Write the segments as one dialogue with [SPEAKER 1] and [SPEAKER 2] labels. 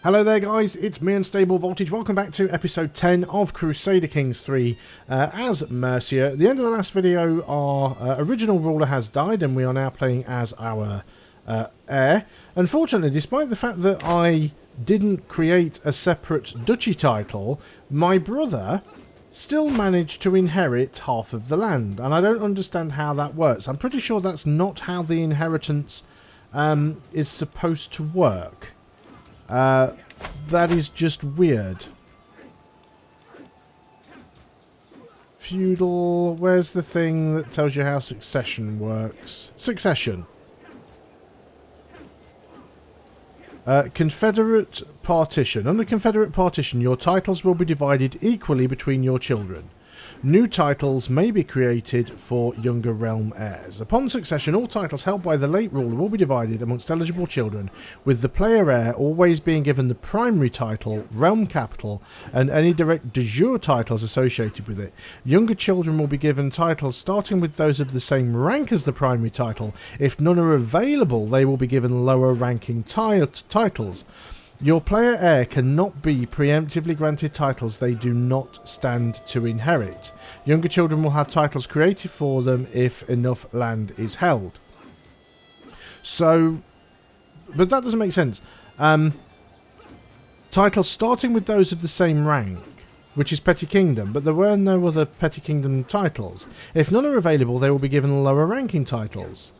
[SPEAKER 1] Hello there guys, it's me Unstable Voltage. Welcome back to episode 10 of Crusader Kings 3 as Mercia. At the end of the last video, our original ruler has died and we are now playing as our heir. Unfortunately, despite the fact that I didn't create a separate duchy title, my brother still managed to inherit half of the land, and I don't understand how that works. I'm pretty sure that's not how the inheritance is supposed to work. That is just weird. Feudal, where's the thing that tells you how succession works? Succession. Confederate partition. Under Confederate partition, your titles will be divided equally between your children. New titles may be created for younger realm heirs. Upon succession, all titles held by the late ruler will be divided amongst eligible children, with the player heir always being given the primary title, realm capital, and any direct de jure titles associated with it. Younger children will be given titles starting with those of the same rank as the primary title. If none are available, they will be given lower ranking titles. Your player heir cannot be preemptively granted titles they do not stand to inherit. Younger children will have titles created for them if enough land is held. So, but that doesn't make sense. Titles starting with those of the same rank, which is Petty Kingdom, but there were no other Petty Kingdom titles. If none are available, they will be given lower ranking titles.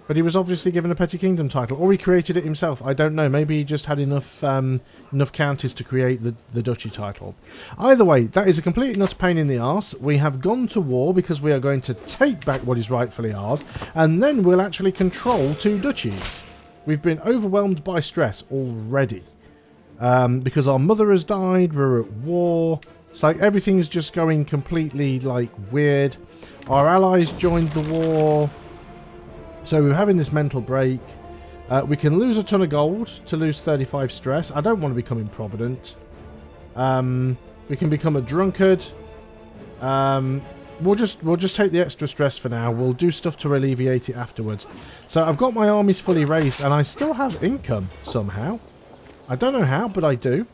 [SPEAKER 1] But he was obviously given a Petty Kingdom title, or he created it himself. I don't know. Maybe he just had enough counties to create the duchy title. Either way, that is a complete and utter pain in the arse. We have gone to war because we are going to take back what is rightfully ours, and then we'll actually control two duchies. We've been overwhelmed by stress already. Because our mother has died, we're at war. It's like everything's just going completely like weird. Our allies joined the war. So we're having this mental break. We can lose a ton of gold to lose 35 stress. I don't want to become improvident. We can become a drunkard. We'll just take the extra stress for now. We'll do stuff to alleviate it afterwards. So I've got my armies fully raised and I still have income somehow. I don't know how, but I do.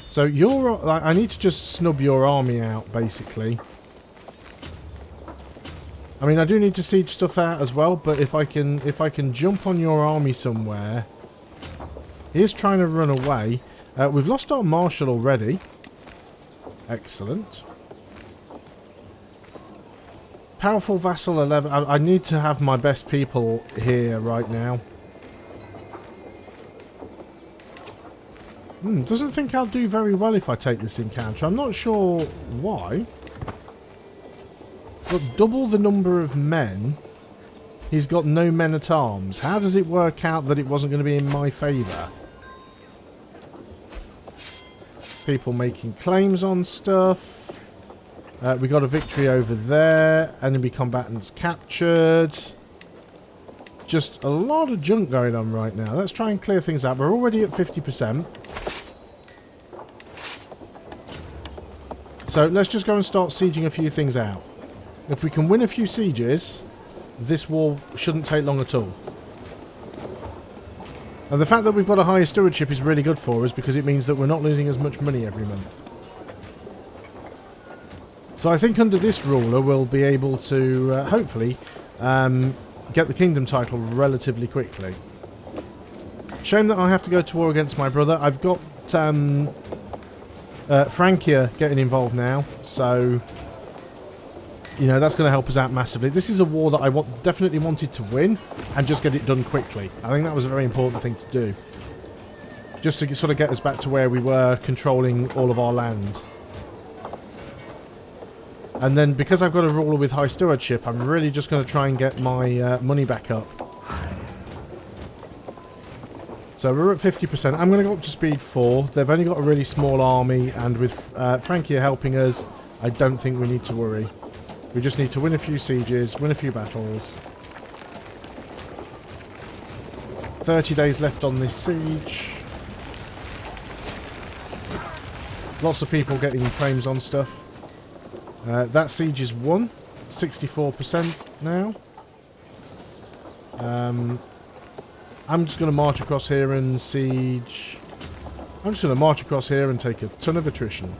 [SPEAKER 1] So I need to just snub your army out basically. I mean, I do need to siege stuff out as well, but if I can jump on your army somewhere. He is trying to run away. We've lost our marshal already. Excellent. Powerful vassal 11. I need to have my best people here right now. Doesn't think I'll do very well if I take this encounter. I'm not sure why. But double the number of men, he's got no men-at-arms. How does it work out that it wasn't going to be in my favour? People making claims on stuff. We got a victory over there. Enemy combatants captured. Just a lot of junk going on right now. Let's try and clear things out. We're already at 50%. So let's just go and start sieging a few things out. If we can win a few sieges, this war shouldn't take long at all. And the fact that we've got a higher stewardship is really good for us because it means that we're not losing as much money every month. So I think under this ruler we'll be able to, hopefully, get the kingdom title relatively quickly. Shame that I have to go to war against my brother. I've got Francia getting involved now, so... You know, that's going to help us out massively. This is a war that I definitely wanted to win and just get it done quickly. I think that was a very important thing to do. Just to sort of get us back to where we were controlling all of our land. And then because I've got a ruler with high stewardship, I'm really just going to try and get my money back up. So we're at 50%. I'm going to go up to speed 4. They've only got a really small army, and with Francia helping us, I don't think we need to worry. We just need to win a few sieges, win a few battles. 30 days left on this siege. Lots of people getting claims on stuff. That siege is won. 64% now. I'm just going to march across here and siege. I'm just going to march across here and take a ton of attrition.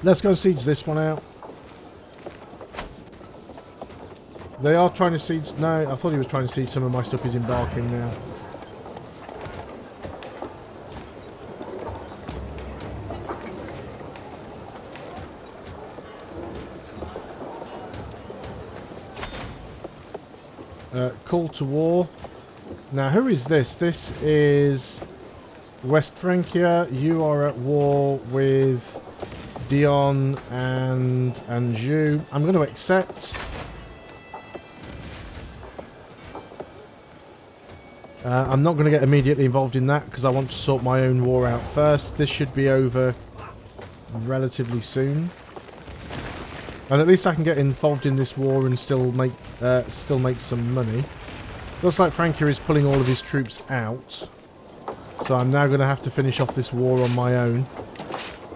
[SPEAKER 1] Let's go and siege this one out. They are trying to siege... No, I thought he was trying to siege some of my stuff. He's embarking now. Call to war. Now, who is this? This is West Francia. You are at war with Dion and Anjou. I'm going to accept. I'm not going to get immediately involved in that because I want to sort my own war out first. This should be over relatively soon. And at least I can get involved in this war and still make some money. Looks like Francia is pulling all of his troops out. So I'm now going to have to finish off this war on my own.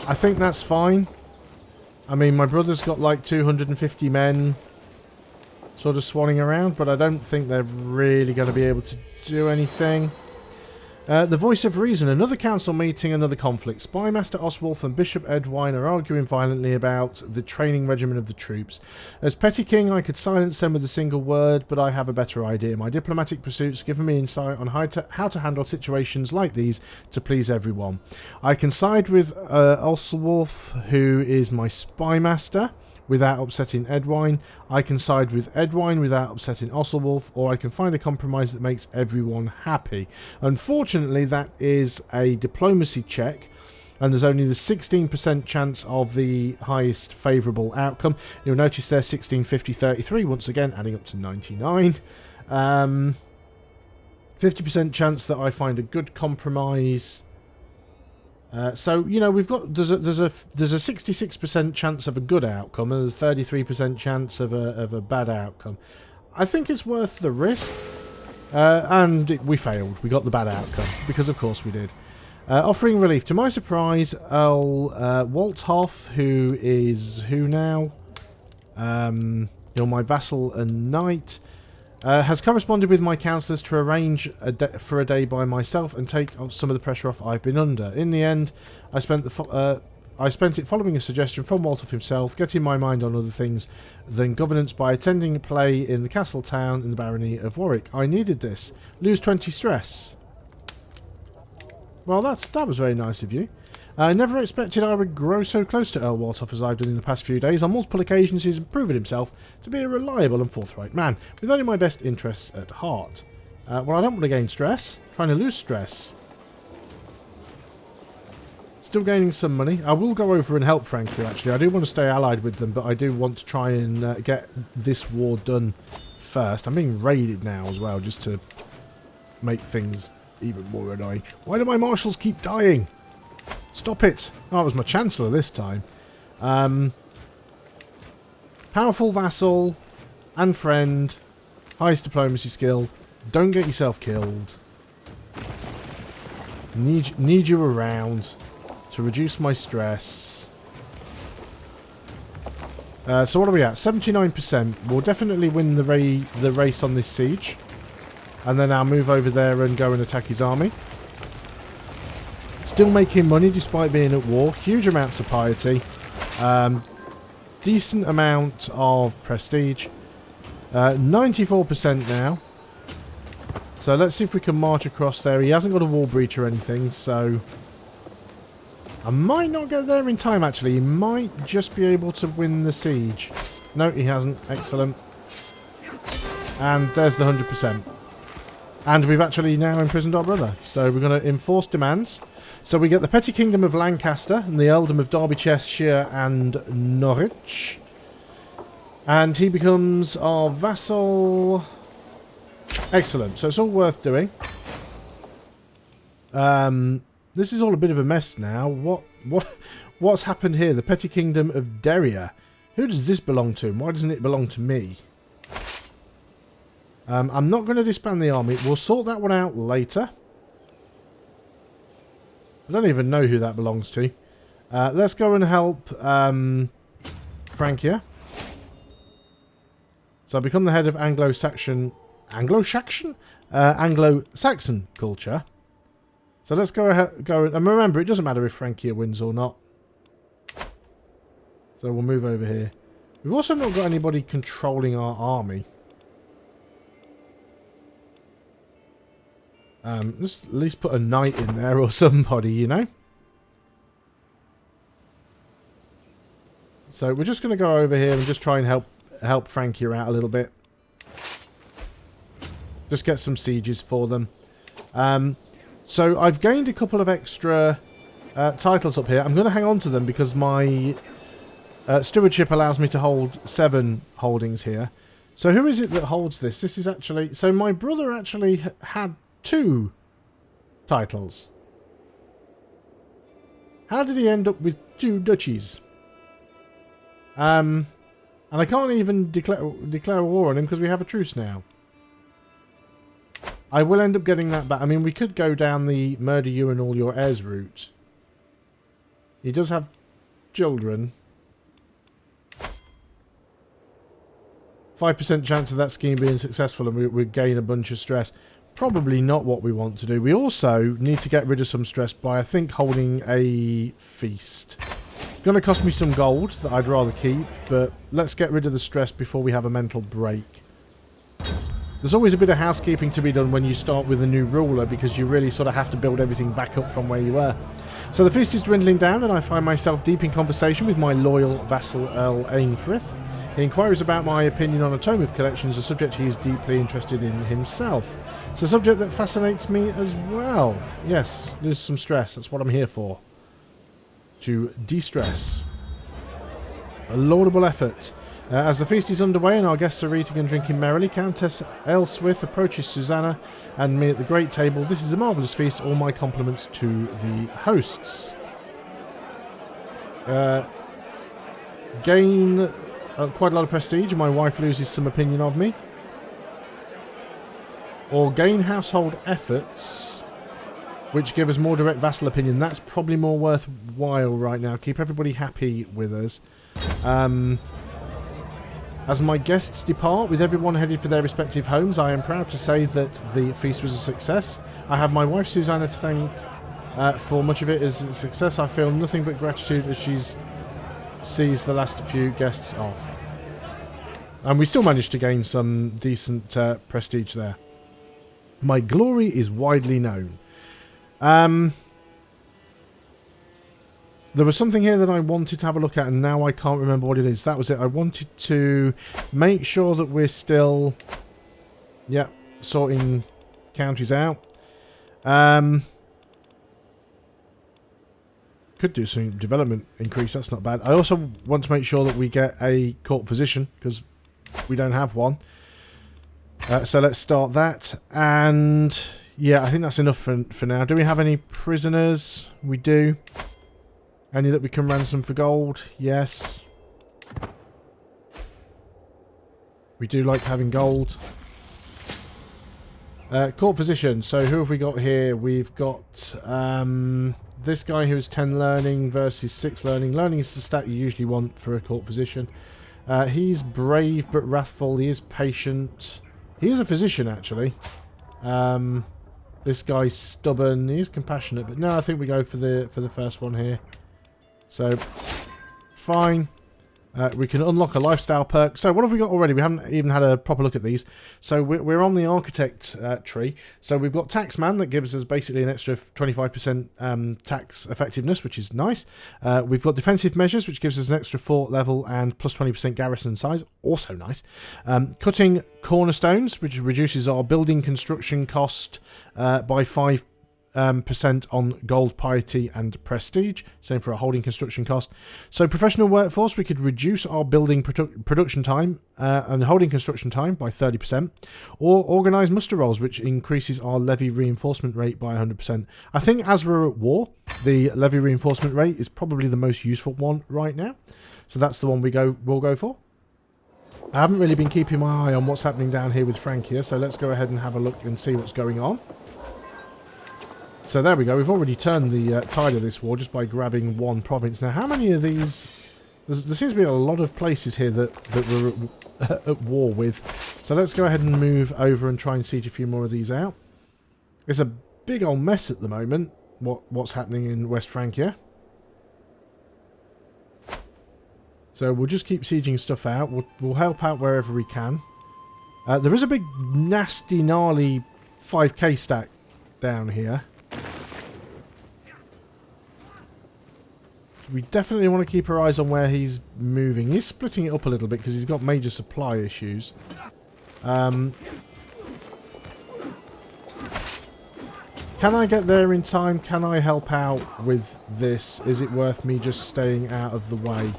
[SPEAKER 1] I think that's fine. I mean, my brother's got like 250 men sort of swanning around, but I don't think they're really going to be able to do anything. The voice of reason. Another council meeting, another conflict. Spymaster Oswulf and Bishop Edwine are arguing violently about the training regimen of the troops. As Petty King, I could silence them with a single word, but I have a better idea. My diplomatic pursuits give me insight on how to handle situations like these to please everyone. I can side with Oswulf, who is my spymaster, without upsetting Edwine. I can side with Edwine without upsetting Oswulf, or I can find a compromise that makes everyone happy. Unfortunately, that is a diplomacy check, and there's only the 16% chance of the highest favourable outcome. You'll notice there 16, 50, 33, once again adding up to 99. 50% chance that I find a good compromise. So, you know, we've got there's a 66% chance of a good outcome and a 33% chance of a bad outcome. I think it's worth the risk. And we failed. We got the bad outcome because, of course, we did. Offering relief. To my surprise, Walthoff, who is who now? You're my vassal and knight. Has corresponded with my councillors to arrange for a day by myself and take some of the pressure off I've been under. In the end, I spent it following a suggestion from Walthoff himself, getting my mind on other things than governance by attending a play in the castle town in the barony of Warwick. I needed this. Lose 20 stress. Well, that was very nice of you. I never expected I would grow so close to Earl Walthoff as I've done in the past few days. On multiple occasions he's proven himself to be a reliable and forthright man, with only my best interests at heart. Well, I don't want to gain stress. I'm trying to lose stress. Still gaining some money. I will go over and help Francia, actually. I do want to stay allied with them, but I do want to try and get this war done first. I'm being raided now as well, just to make things even more annoying. Why do my marshals keep dying? Stop it! Oh, it was my Chancellor this time. Powerful vassal and friend. Highest diplomacy skill. Don't get yourself killed. Need you around to reduce my stress. So what are we at? 79%. We'll definitely win the race on this siege. And then I'll move over there and go and attack his army. Still making money despite being at war. Huge amounts of piety. Decent amount of prestige. 94% now. So let's see if we can march across there. He hasn't got a wall breach or anything, so I might not get there in time, actually. He might just be able to win the siege. No, he hasn't. Excellent. And there's the 100%. And we've actually now imprisoned our brother. So we're going to enforce demands. So we get the Petty Kingdom of Lancaster and the Earldom of Derby, Cheshire and Norwich. And he becomes our vassal. Excellent. So it's all worth doing. This is all a bit of a mess now. What's happened here? The Petty Kingdom of Deria. Who does this belong to? Why doesn't it belong to me? I'm not going to disband the army. We'll sort that one out later. I don't even know who that belongs to. Let's go and help Francia. So I become the head of Anglo-Saxon Anglo-Saxon culture. So let's go ahead, and remember, it doesn't matter if Francia wins or not. So we'll move over here. We've also not got anybody controlling our army. Let's at least put a knight in there or somebody, you know. So we're just going to go over here and just try and help Francia out a little bit. Just get some sieges for them. So I've gained a couple of extra titles up here. I'm going to hang on to them because my stewardship allows me to hold 7 holdings here. So who is it that holds this? This is actually... So my brother actually had 2 titles. How did he end up with 2 duchies? And I can't even declare war on him because we have a truce now. I will end up getting that back. I mean, we could go down the murder you and all your heirs route. He does have children. 5% chance of that scheme being successful and we gain a bunch of stress. Probably not what we want to do. We also need to get rid of some stress by, I think, holding a feast. Going to cost me some gold that I'd rather keep, but let's get rid of the stress before we have a mental break. There's always a bit of housekeeping to be done when you start with a new ruler because you really sort of have to build everything back up from where you were. So the feast is dwindling down and I find myself deep in conversation with my loyal vassal Earl Ainfrith. He inquires about my opinion on a tome of collections, a subject he is deeply interested in himself. It's a subject that fascinates me as well. Yes, lose some stress, that's what I'm here for. To de-stress. A laudable effort. As the feast is underway and our guests are eating and drinking merrily, Countess Elswith approaches Susanna and me at the great table. This is a marvellous feast. All my compliments to the hosts. Gain quite a lot of prestige and my wife loses some opinion of me. Or gain household efforts, which give us more direct vassal opinion. That's probably more worthwhile right now. Keep everybody happy with us. As my guests depart, with everyone headed for their respective homes, I am proud to say that the feast was a success. I have my wife Susanna to thank for much of it as a success. I feel nothing but gratitude as she sees the last few guests off. And we still managed to gain some decent prestige there. My glory is widely known. There was something here that I wanted to have a look at and now I can't remember what it is. That was it. I wanted to make sure that we're still, sorting counties out. Could do some development increase. That's not bad. I also want to make sure that we get a court physician because we don't have one. So let's start that. And yeah, I think that's enough for now. Do we have any prisoners? We do. Any that we can ransom for gold? Yes. We do like having gold. Court physician. So who have we got here? We've got this guy who's 10 learning versus 6 learning. Learning is the stat you usually want for a court physician. He's brave but wrathful. He is patient. He is a physician, actually. This guy's stubborn. He's compassionate, but no, I think we go for the first one here. So, fine. We can unlock a lifestyle perk. So, what have we got already? We haven't even had a proper look at these. So, we're on the architect tree. So, we've got Taxman that gives us basically an extra 25% tax effectiveness, which is nice. We've got defensive measures, which gives us an extra fort level and plus 20% garrison size. Also nice. Cutting cornerstones, which reduces our building construction cost by 5% on gold, piety and prestige. Same for our holding construction cost. So professional workforce, we could reduce our building production time and holding construction time by 30%. Or organised muster rolls, which increases our levy reinforcement rate by 100%. I think as we're at war, the levy reinforcement rate is probably the most useful one right now. So that's the one we'll go for. I haven't really been keeping my eye on what's happening down here with Francia, so let's go ahead and have a look and see what's going on. So there we go. We've already turned the tide of this war just by grabbing one province. Now, how many of these... There seems to be a lot of places here that we're at war with. So let's go ahead and move over and try and siege a few more of these out. It's a big old mess at the moment, what's happening in West Francia. So we'll just keep sieging stuff out. We'll help out wherever we can. There is a big, nasty, gnarly 5k stack down here. We definitely want to keep our eyes on where he's moving. He's splitting it up a little bit because he's got major supply issues. Can I get there in time? Can I help out with this? Is it worth me just staying out of the way?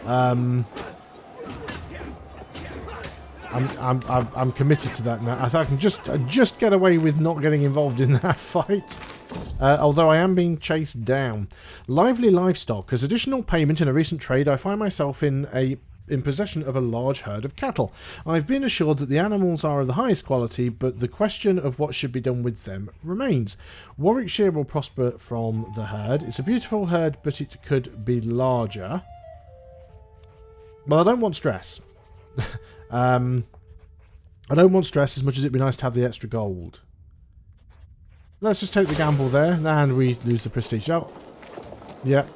[SPEAKER 1] I'm committed to that now. I thought I can just get away with not getting involved in that fight. Although I am being chased down. Lively livestock. As additional payment in a recent trade, I find myself in possession of a large herd of cattle. I've been assured that the animals are of the highest quality, but the question of what should be done with them remains. Warwickshire will prosper from the herd. It's a beautiful herd, but it could be larger. Well, I don't want stress. I don't want stress as much as it'd be nice to have the extra gold. Let's just take the gamble there, and we lose the prestige. Oh, yeah.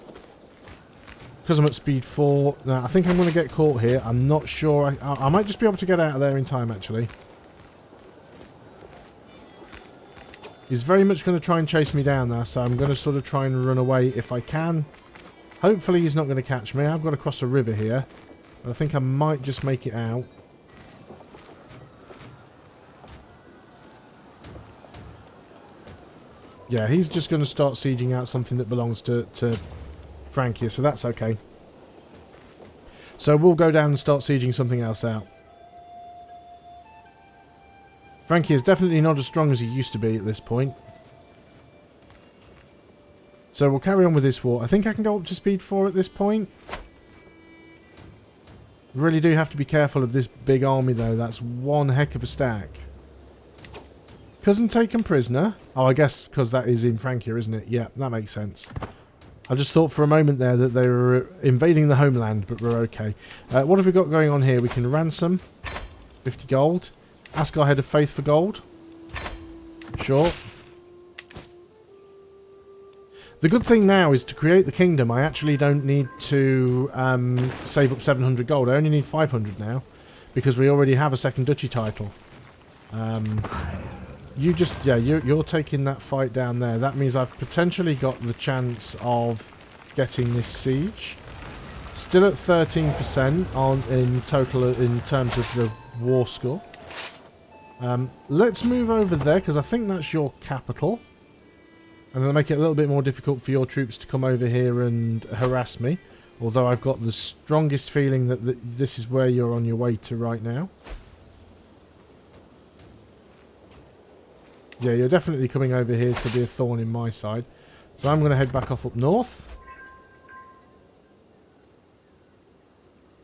[SPEAKER 1] Because I'm at speed 4. Now, I think I'm going to get caught here. I'm not sure. I might just be able to get out of there in time, actually. He's very much going to try and chase me down there, so I'm going to sort of try and run away if I can. Hopefully he's not going to catch me. I've got to cross a river here. I think I might just make it out. Yeah, he's just going to start sieging out something that belongs to Francia, so that's okay. So we'll go down and start sieging something else out. Francia is definitely not as strong as he used to be at this point. So we'll carry on with this war. I think I can go up to speed 4 at this point. Really do have to be careful of this big army though. That's one heck of a stack. Cousin taken prisoner. Oh, I guess because that is in Francia, isn't it? Yeah, that makes sense. I just thought for a moment there that they were invading the homeland, but we're okay. What have we got going on here? We can ransom 50 gold. Ask our head of faith for gold. Sure. The good thing now is to create the kingdom, I actually don't need to save up 700 gold. I only need 500 now, because we already have a second duchy title. You just, yeah, you're taking that fight down there. That means I've potentially got the chance of getting this siege. Still at 13% on in total in terms of the war score. Let's move over there because I think that's your capital. I'm going to make it a little bit more difficult for your troops to come over here and harass me. Although I've got the strongest feeling that this is where you're on your way to right now. Yeah, you're definitely coming over here to be a thorn in my side. So I'm going to head back off up north.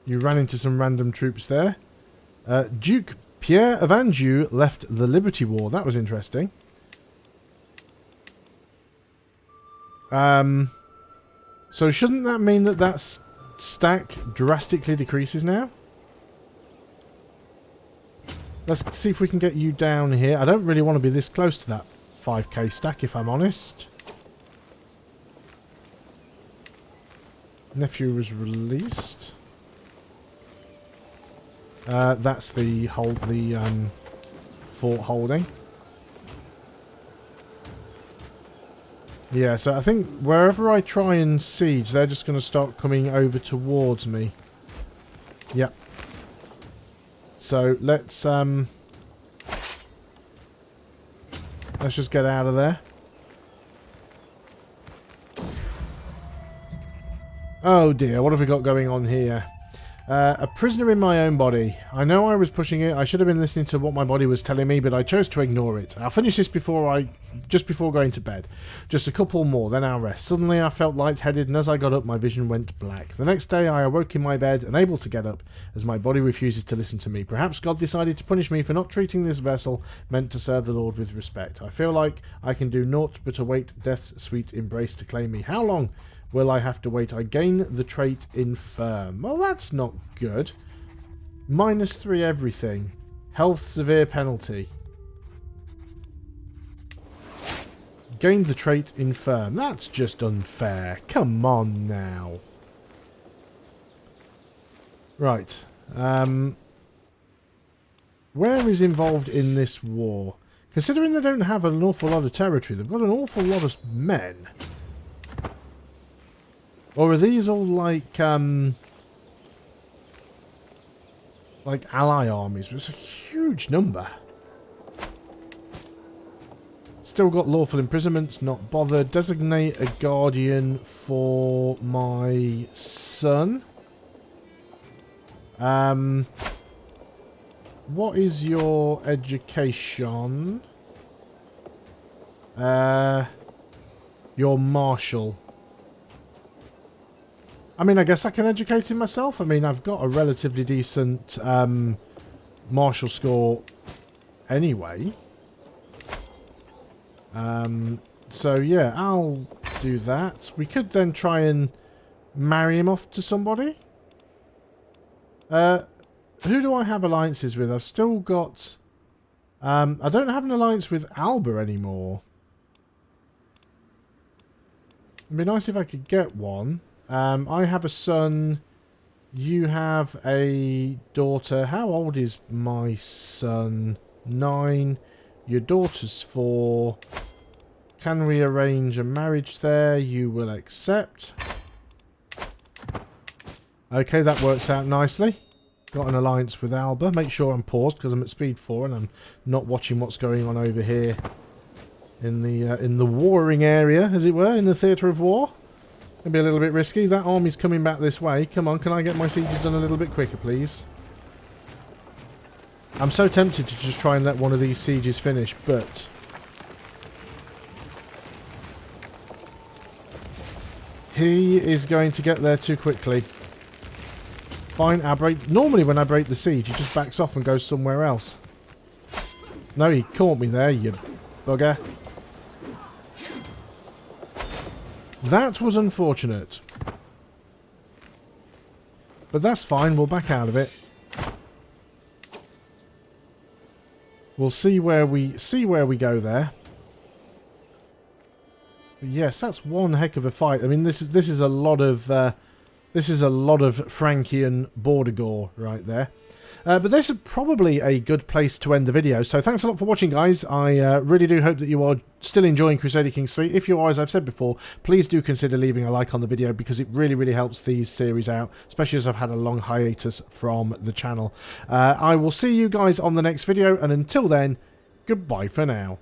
[SPEAKER 1] You ran into some random troops there. Duke Pierre of Anjou left the Liberty War. That was interesting. So shouldn't that mean that that stack drastically decreases now? Let's see if we can get you down here. I don't really want to be this close to that 5k stack, if I'm honest. Nephew was released. That's the fort holding. Yeah, so I think wherever I try and siege, they're just going to start coming over towards me. Yep. So let's just get out of there. Oh dear, what have we got going on here? A prisoner in my own body. I know I was pushing it. I should have been listening to what my body was telling me, but I chose to ignore it. I'll finish this just before going to bed. Just a couple more, then I'll rest. Suddenly I felt lightheaded, and as I got up, my vision went black. The next day I awoke in my bed, unable to get up, as my body refuses to listen to me. Perhaps God decided to punish me for not treating this vessel meant to serve the Lord with respect. I feel like I can do naught but await death's sweet embrace to claim me. How long will I have to wait? I gain the trait infirm. Well, that's not good. -3 everything. Health severe penalty. Gained the trait infirm. That's just unfair. Come on now. Right. Where is involved in this war? Considering they don't have an awful lot of territory, they've got an awful lot of men. Or are these all like ally armies? But it's a huge number. Still got lawful imprisonments, not bothered. Designate a guardian for my son. What is your education? Your marshal. I mean, I guess I can educate him myself. I mean, I've got a relatively decent marshal score anyway. So yeah, I'll do that. We could then try and marry him off to somebody. Who do I have alliances with? I've still got... I don't have an alliance with Alba anymore. It'd be nice if I could get one. I have a son. You have a daughter. How old is my son? 9. Your daughter's 4. Can we arrange a marriage there? You will accept. Okay, that works out nicely. Got an alliance with Alba. Make sure I'm paused because I'm at speed 4 and I'm not watching what's going on over here in the warring area, as it were, in the theatre of war. It'll be a little bit risky. That army's coming back this way. Come on, can I get my sieges done a little bit quicker, please? I'm so tempted to just try and let one of these sieges finish, but... he is going to get there too quickly. Fine, I break... normally when I break the siege, he just backs off and goes somewhere else. No, he caught me there, you bugger. That was unfortunate. But that's fine, we'll back out of it. We'll see where we go there. But yes, that's one heck of a fight. I mean, this is a lot of Frankian border gore right there. But this is probably a good place to end the video. So thanks a lot for watching, guys. I really do hope that you are still enjoying Crusader Kings 3. If you are, as I've said before, please do consider leaving a like on the video because it really, really helps these series out, especially as I've had a long hiatus from the channel. I will see you guys on the next video, and until then, goodbye for now.